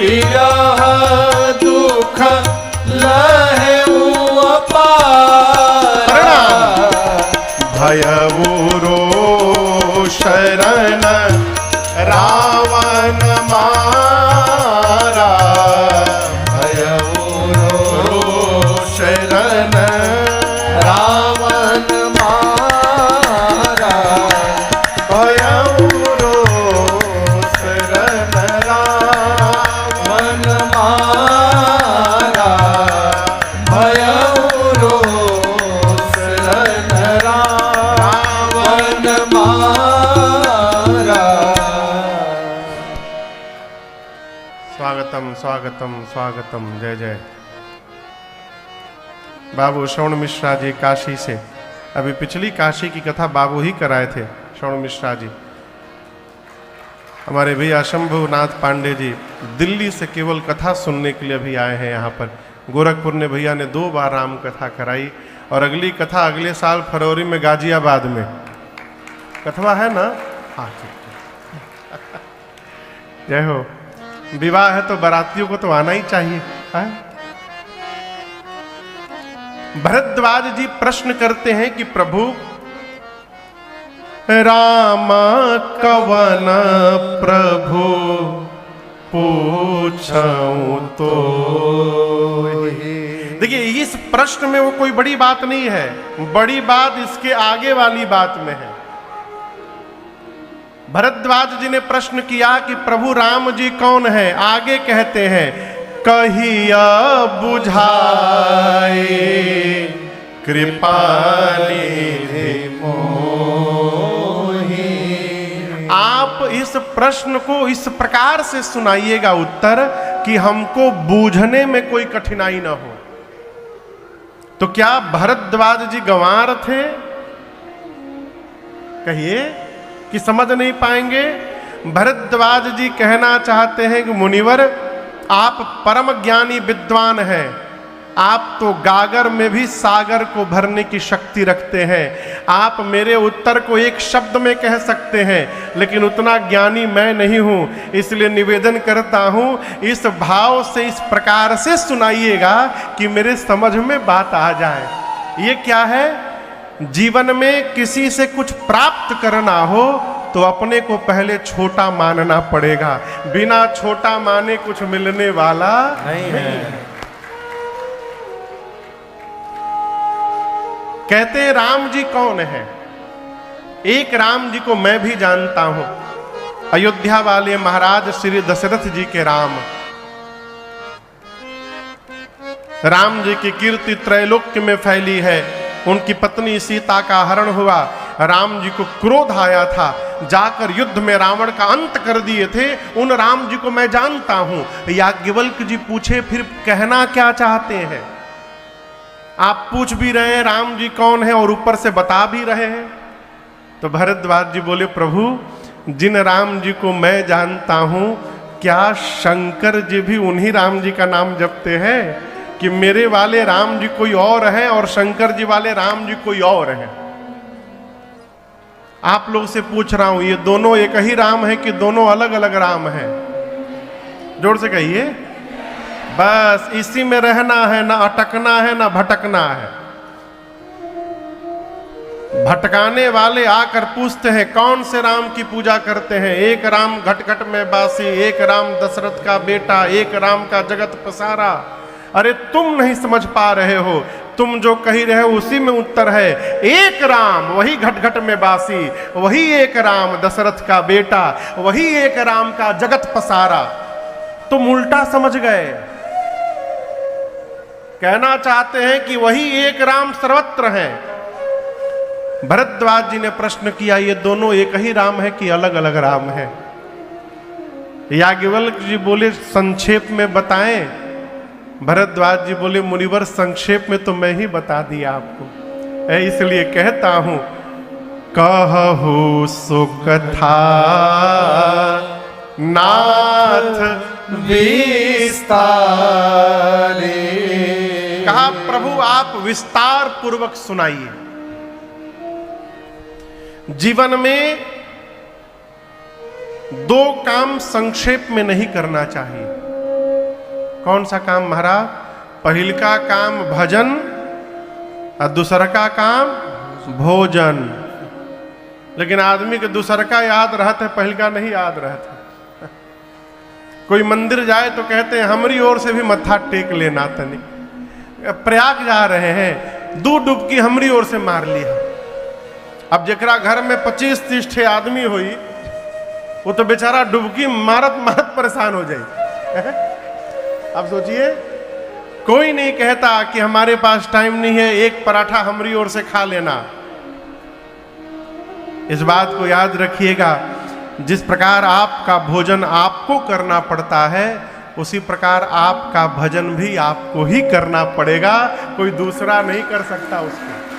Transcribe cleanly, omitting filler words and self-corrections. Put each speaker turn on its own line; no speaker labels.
यह दुख लहु अपार।
भयउरो शरण रावण मारा।
भयउरो
शरण
रावण मारा।
भयउरो शरण
रावण मारा। भयउरो शरण रावण मारा।
स्वागतम स्वागतम स्वागतम। जय जय। बाबू श्रवण मिश्रा जी काशी से, अभी पिछली काशी की कथा बाबू ही कराए थे श्रवण मिश्रा जी। हमारे भैया शंभुनाथ पांडे जी दिल्ली से केवल कथा सुनने के लिए अभी आए हैं यहाँ पर। गोरखपुर ने भैया ने 2 बार राम कथा कराई और अगली कथा अगले साल फरवरी में गाजियाबाद में कथवा है ना। हाँ ठीक है। जय हो। विवाह है तो बारातियों को तो आना ही चाहिए है? भरद्वाज जी प्रश्न करते हैं कि प्रभु राम कवन प्रभु पूछूं तो। देखिए इस प्रश्न में वो कोई बड़ी बात नहीं है, बड़ी बात इसके आगे वाली बात में है। भरद्वाज जी ने प्रश्न किया कि प्रभु राम जी कौन है। आगे कहते हैं कहिया बुझाए कृपानिधि मोहि। आप इस प्रश्न को इस प्रकार से सुनाइएगा उत्तर कि हमको बूझने में कोई कठिनाई ना हो। तो क्या भरद्वाज जी गंवार थे? कहिए कि समझ नहीं पाएंगे। भरद्वाज जी कहना चाहते हैं कि मुनिवर आप परम ज्ञानी विद्वान हैं, आप तो गागर में भी सागर को भरने की शक्ति रखते हैं। आप मेरे उत्तर को एक शब्द में कह सकते हैं, लेकिन उतना ज्ञानी मैं नहीं हूं, इसलिए निवेदन करता हूं इस भाव से इस प्रकार से सुनाइएगा कि मेरे समझ में बात आ जाए। ये क्या है? जीवन में किसी से कुछ प्राप्त करना हो तो अपने को पहले छोटा मानना पड़ेगा। बिना छोटा माने कुछ मिलने वाला
नहीं है।
कहते हैं राम जी कौन है? एक राम जी को मैं भी जानता हूं, अयोध्या वाले महाराज श्री दशरथ जी के राम। राम जी की कीर्ति त्रैलोक्य में फैली है। उनकी पत्नी सीता का हरण हुआ, राम जी को क्रोध आया था, जाकर युद्ध में रावण का अंत कर दिए थे। उन राम जी को मैं जानता हूं। याज्ञवल्क्य जी पूछे फिर कहना क्या चाहते हैं? आप पूछ भी रहे हैं राम जी कौन है और ऊपर से बता भी रहे हैं। तो भरद्वाज जी बोले प्रभु जिन राम जी को मैं जानता हूं, क्या शंकर जी भी उन्हीं राम जी का नाम जपते हैं कि मेरे वाले राम जी कोई और हैं और शंकर जी वाले राम जी कोई और हैं? आप लोग से पूछ रहा हूं, ये दोनों एक ही राम है कि दोनों अलग अलग राम हैं? जोर से कहिए। बस इसी में रहना है, ना अटकना है ना भटकना है। भटकाने वाले आकर पूछते हैं कौन से राम की पूजा करते हैं? एक राम घट घट में बासी, एक राम दशरथ का बेटा, एक राम का जगत पसारा। अरे तुम नहीं समझ पा रहे हो, तुम जो कही रहे हो उसी में उत्तर है। एक राम वही घट घट में बासी, वही एक राम दशरथ का बेटा, वही एक राम का जगत पसारा। तुम उल्टा समझ गए। कहना चाहते हैं कि वही एक राम सर्वत्र है। भरद्वाज जी ने प्रश्न किया ये दोनों एक ही राम है कि अलग अलग राम है? याज्ञवल्क्य जी बोले संक्षेप में बताएं। भरद्वाज जी बोले मुनिवर संक्षेप में तो मैं ही बता दिया आपको, इसलिए कहता हूं कहु सुकथा नाथ विस्तारे। कहा प्रभु आप विस्तार पूर्वक सुनाइए। जीवन में दो काम संक्षेप में नहीं करना चाहिए। कौन सा काम महाराज? पहिल का काम भजन और दूसरा का काम भोजन। लेकिन आदमी के दूसर का याद रहता है, पहिल का नहीं याद रहता। कोई मंदिर जाए तो कहते हैं हमारी ओर से भी मत्था टेक लेना तनी। प्रयाग जा रहे हैं, 2 डुबकी हमारी ओर से मार लिया। अब जकरा घर में 25-30 ठे आदमी हुई, वो तो बेचारा डुबकी मारत मारत परेशान हो जाए। अब सोचिए, कोई नहीं कहता कि हमारे पास टाइम नहीं है, एक पराठा हमारी ओर से खा लेना। इस बात को याद रखिएगा, जिस प्रकार आपका भोजन आपको करना पड़ता है, उसी प्रकार आपका भजन भी आपको ही करना पड़ेगा, कोई दूसरा नहीं कर सकता उसको।